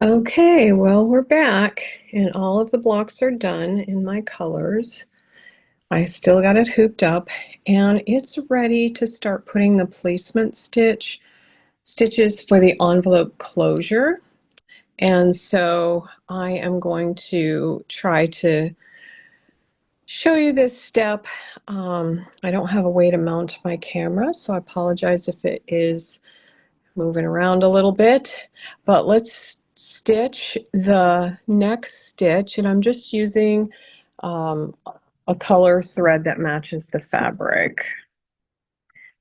Okay, well, we're back and all of the blocks are done in my colors. I still got it hooped up and it's ready to start putting the placement stitches for the envelope closure. And so I am going to try to show you this step. I don't have a way to mount my camera, so I apologize if it is moving around a little bit, but let's stitch the next stitch, and I'm just using a color thread that matches the fabric.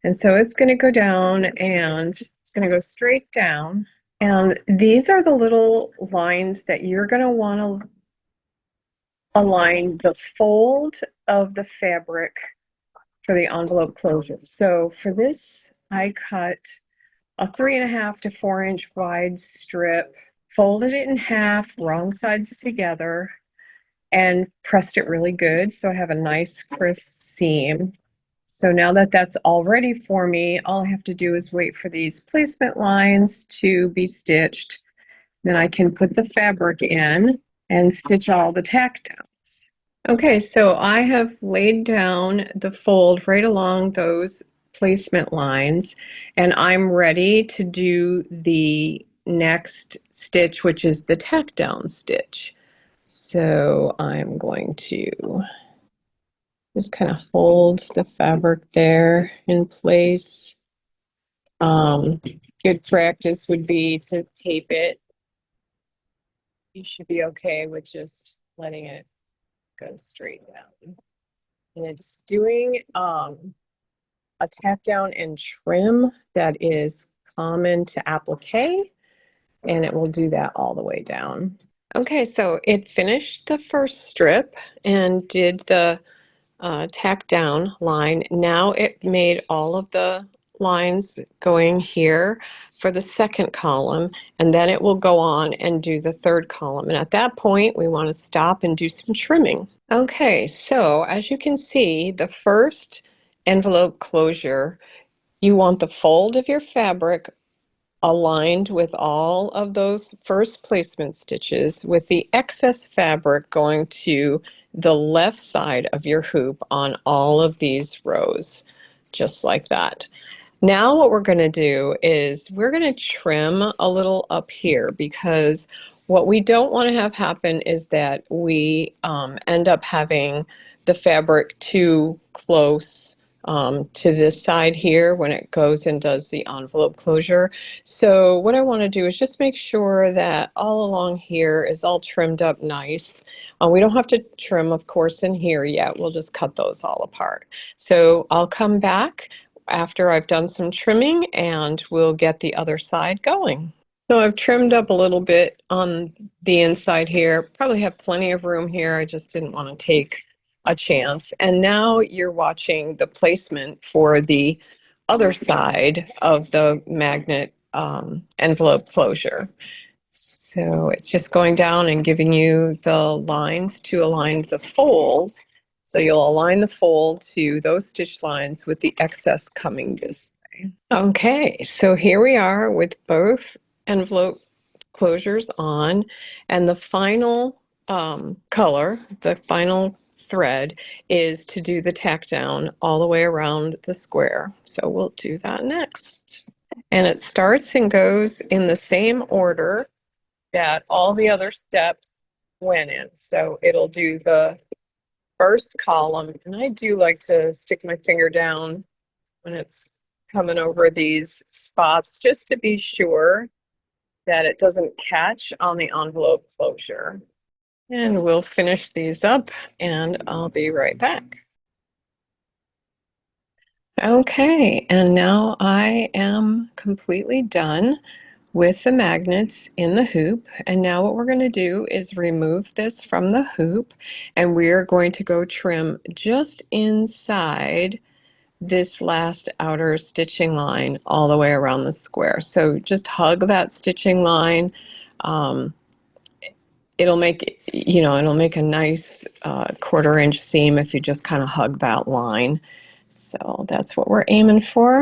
And so it's going to go down and it's going to go straight down. And these are the little lines that you're going to want to align the fold of the fabric for the envelope closure. So for this, I cut a 3.5 to 4 inch wide strip, folded it in half, wrong sides together, and pressed it really good so I have a nice crisp seam. So now that that's all ready for me, all I have to do is wait for these placement lines to be stitched. Then I can put the fabric in and stitch all the tack downs. Okay, so I have laid down the fold right along those placement lines, and I'm ready to do the next stitch, which is the tack down stitch. So I'm going to just kind of hold the fabric there in place. Good practice would be to tape it. You should be okay with just letting it go straight down. And it's doing a tack down and trim that is common to applique, and it will do that all the way down. Okay, so it finished the first strip and did the tack down line. Now it made all of the lines going here for the second column, and then it will go on and do the third column. And at that point, we want to stop and do some trimming. Okay, so as you can see, the first envelope closure, you want the fold of your fabric aligned with all of those first placement stitches, with the excess fabric going to the left side of your hoop on all of these rows, just like that. Now what we're going to do is we're going to trim a little up here, because what we don't want to have happen is that we end up having the fabric too close to this side here when it goes and does the envelope closure. So what I want to do is just make sure that all along here is all trimmed up nice. We don't have to trim, of course, in here yet. We'll just cut those all apart. So I'll come back after I've done some trimming and we'll get the other side going. So I've trimmed up a little bit on the inside here. Probably have plenty of room here. I just didn't want to take a chance. And now you're watching the placement for the other side of the magnet envelope closure. So it's just going down and giving you the lines to align the fold. So you'll align the fold to those stitch lines with the excess coming this way. Okay, so here we are with both envelope closures on, and the final color, the final thread, is to do the tack down all the way around the square. So we'll do that next. And it starts and goes in the same order that all the other steps went in. So it'll do the first column, and I do like to stick my finger down when it's coming over these spots just to be sure that it doesn't catch on the envelope closure. And we'll finish these up and I'll be right back. Okay, and now I am completely done with the magnets in the hoop. And now what we're going to do is remove this from the hoop, and we're going to go trim just inside this last outer stitching line all the way around the square. So just hug that stitching line. It'll make, it'll make a nice 1/4 inch seam if you just kind of hug that line. So that's what we're aiming for.